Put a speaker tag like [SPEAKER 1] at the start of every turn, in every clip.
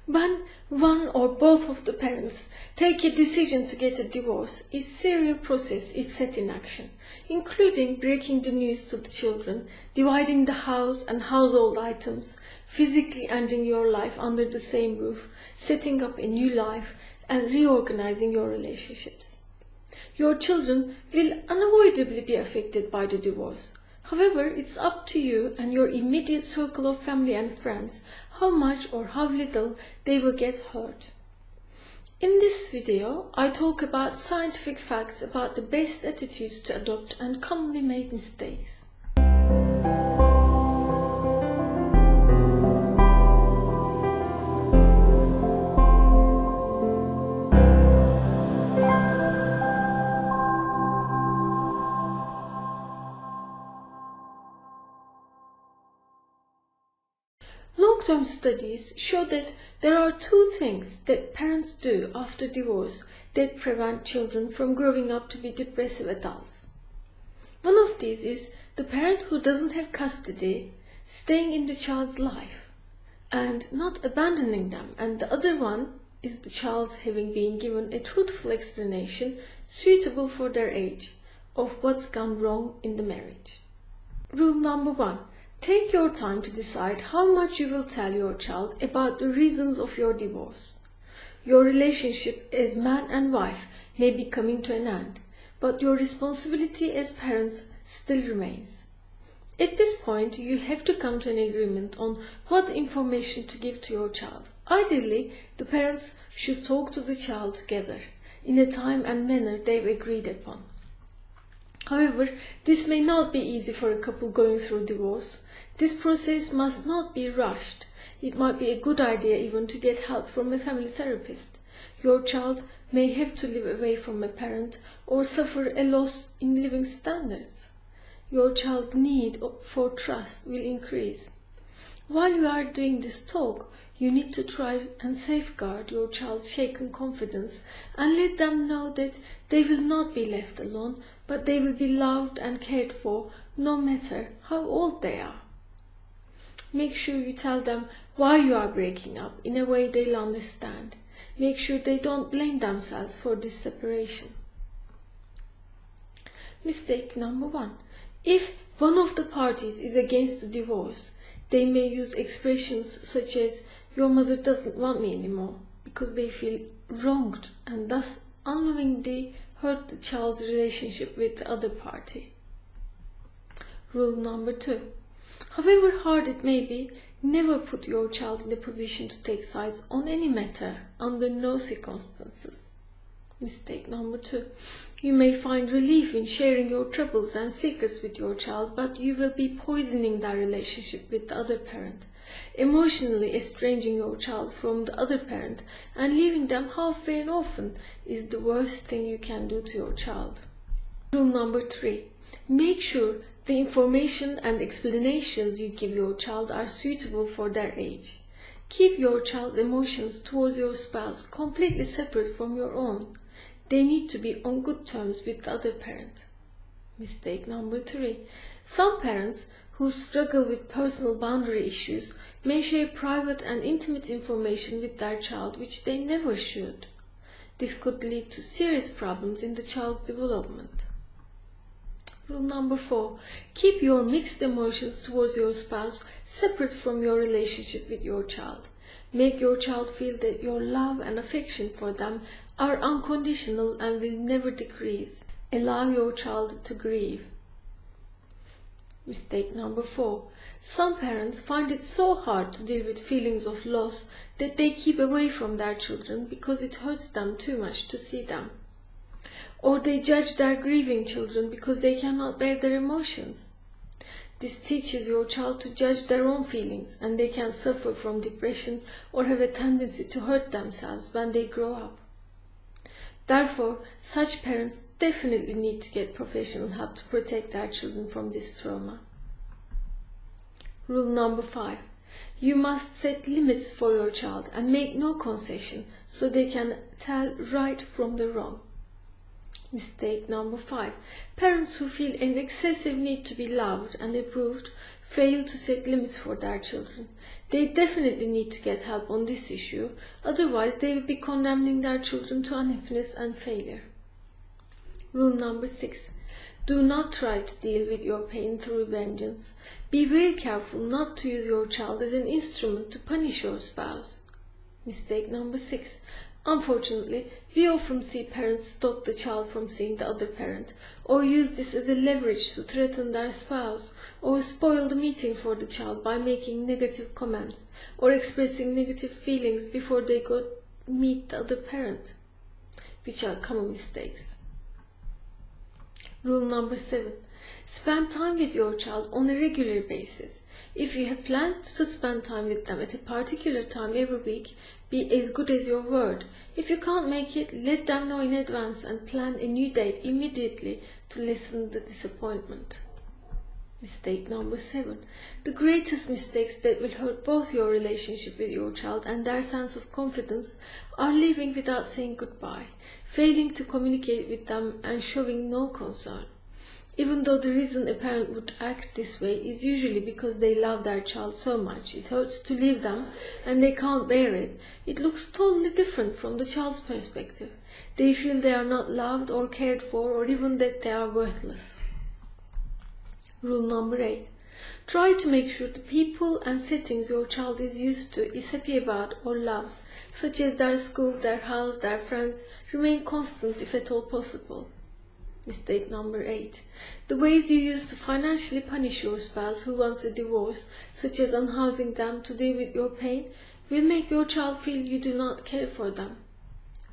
[SPEAKER 1] When one or both of the parents take a decision to get a divorce, a serial process is set in action, including breaking the news to the children, dividing the house and household items, physically ending your life under the same roof, setting up a new life, and reorganizing your relationships. Your children will unavoidably be affected by the divorce. However, it's up to you and your immediate circle of family and friends how much or how little they will get hurt. In this video, I talk about scientific facts about the best attitudes to adopt and commonly made mistakes. Long-term studies show that there are two things that parents do after divorce that prevent children from growing up to be depressive adults. One of these is the parent who doesn't have custody staying in the child's life and not abandoning them, and the other one is the child's having been given a truthful explanation suitable for their age of what's gone wrong in the marriage. Rule number 1. Take your time to decide how much you will tell your child about the reasons of your divorce. Your relationship as man and wife may be coming to an end, but your responsibility as parents still remains. At this point, you have to come to an agreement on what information to give to your child. Ideally, the parents should talk to the child together in a time and manner they've agreed upon. However, this may not be easy for a couple going through divorce. This process must not be rushed. It might be a good idea even to get help from a family therapist. Your child may have to live away from a parent or suffer a loss in living standards. Your child's need for trust will increase. While you are doing this talk, you need to try and safeguard your child's shaken confidence and let them know that they will not be left alone, but they will be loved and cared for no matter how old they are. Make sure you tell them why you are breaking up in a way they'll understand. Make sure they don't blame themselves for this separation. Mistake number 1. If one of the parties is against the divorce, they may use expressions such as, "Your mother doesn't want me anymore," because they feel wronged and thus unknowingly hurt the child's relationship with the other party. Rule number 2. However hard it may be, never put your child in a position to take sides on any matter under no circumstances. Mistake number 2. You may find relief in sharing your troubles and secrets with your child, but you will be poisoning their relationship with the other parent, emotionally estranging your child from the other parent and leaving them halfway an orphan is the worst thing you can do to your child. Rule number 3. Make sure the information and explanations you give your child are suitable for their age. Keep your child's emotions towards your spouse completely separate from your own. They need to be on good terms with the other parent. Mistake number 3. Some parents who struggle with personal boundary issues may share private and intimate information with their child which they never should. This could lead to serious problems in the child's development. Rule number 4. Keep your mixed emotions towards your spouse separate from your relationship with your child. Make your child feel that your love and affection for them are unconditional and will never decrease. Allow your child to grieve. Mistake number 4. Some parents find it so hard to deal with feelings of loss that they keep away from their children because it hurts them too much to see them. Or they judge their grieving children because they cannot bear their emotions. This teaches your child to judge their own feelings, and they can suffer from depression or have a tendency to hurt themselves when they grow up. Therefore, such parents definitely need to get professional help to protect their children from this trauma. Rule number 5. You must set limits for your child and make no concession so they can tell right from the wrong. Mistake number 5. Parents who feel an excessive need to be loved and approved fail to set limits for their children. They definitely need to get help on this issue, otherwise they will be condemning their children to unhappiness and failure. Rule number 6. Do not try to deal with your pain through vengeance. Be very careful not to use your child as an instrument to punish your spouse. Mistake number 6. Unfortunately, we often see parents stop the child from seeing the other parent, or use this as a leverage to threaten their spouse, or spoil the meeting for the child by making negative comments, or expressing negative feelings before they go meet the other parent, which are common mistakes. Rule number 7. Spend time with your child on a regular basis. If you have planned to spend time with them at a particular time every week, be as good as your word. If you can't make it, let them know in advance and plan a new date immediately to lessen the disappointment. Mistake number 7. The greatest mistakes that will hurt both your relationship with your child and their sense of confidence are leaving without saying goodbye, failing to communicate with them, and showing no concern. Even though the reason a parent would act this way is usually because they love their child so much, it hurts to leave them and they can't bear it. It looks totally different from the child's perspective. They feel they are not loved or cared for, or even that they are worthless. Rule number 8. Try to make sure the people and settings your child is used to, is happy about, or loves, such as their school, their house, their friends, remain constant if at all possible. Mistake number 8. The ways you use to financially punish your spouse who wants a divorce, such as unhousing them to deal with your pain, will make your child feel you do not care for them.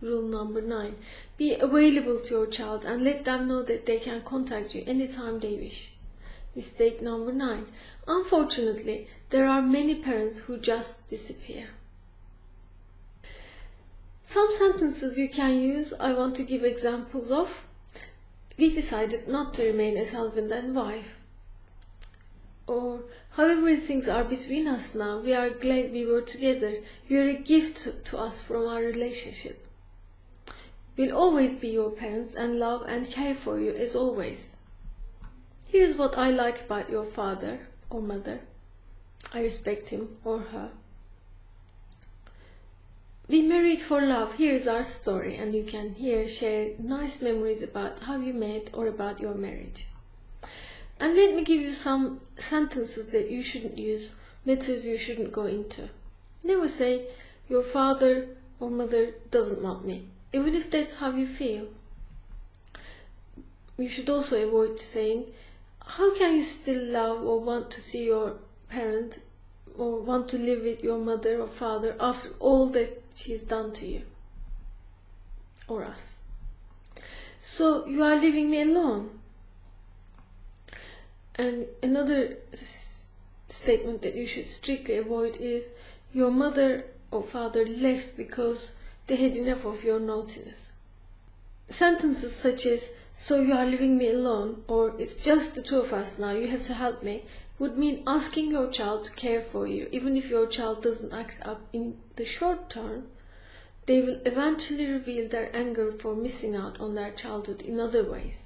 [SPEAKER 1] Rule number 9. Be available to your child and let them know that they can contact you anytime they wish. Mistake number 9. Unfortunately, there are many parents who just disappear. Some sentences you can use, I want to give examples of. We decided not to remain as husband and wife. Or, however things are between us now, we are glad we were together. You are a gift to us from our relationship. We'll always be your parents and love and care for you as always. Here's what I like about your father or mother. I respect him or her. We married for love. Here's our story, and you can here share nice memories about how you met or about your marriage. And let me give you some sentences that you shouldn't use, matters you shouldn't go into. Never say, your father or mother doesn't want me, even if that's how you feel. You should also avoid saying, how can you still love or want to see your parent or want to live with your mother or father after all that she's done to you or us? So you are leaving me alone. And another statement that you should strictly avoid is, your mother or father left because they had enough of your naughtiness. Sentences such as, so you are leaving me alone, or it's just the two of us now, you have to help me, would mean asking your child to care for you. Even if your child doesn't act up in the short term, they will eventually reveal their anger for missing out on their childhood in other ways.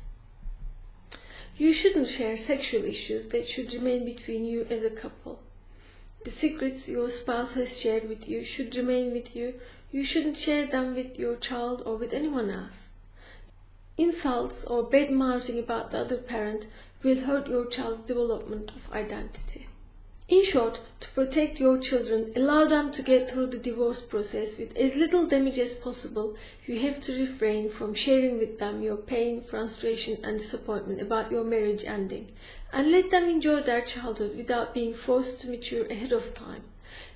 [SPEAKER 1] You shouldn't share sexual issues that should remain between you as a couple. The secrets your spouse has shared with you should remain with you. You shouldn't share them with your child or with anyone else. Insults or bad mouthing about the other parent will hurt your child's development of identity. In short, to protect your children, allow them to get through the divorce process with as little damage as possible. You have to refrain from sharing with them your pain, frustration and disappointment about your marriage ending, and let them enjoy their childhood without being forced to mature ahead of time.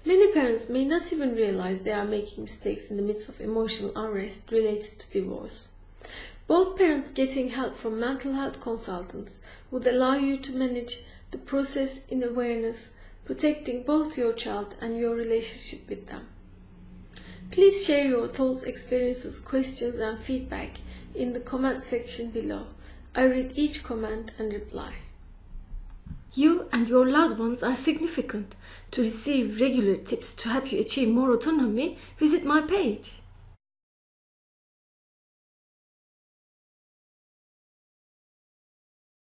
[SPEAKER 1] Many parents may not even realize they are making mistakes in the midst of emotional unrest related to divorce. Both parents getting help from mental health consultants would allow you to manage the process in awareness, protecting both your child and your relationship with them. Please share your thoughts, experiences, questions and feedback in the comment section below. I read each comment and reply. You and your loved ones are significant. To receive regular tips to help you achieve more autonomy, visit my page.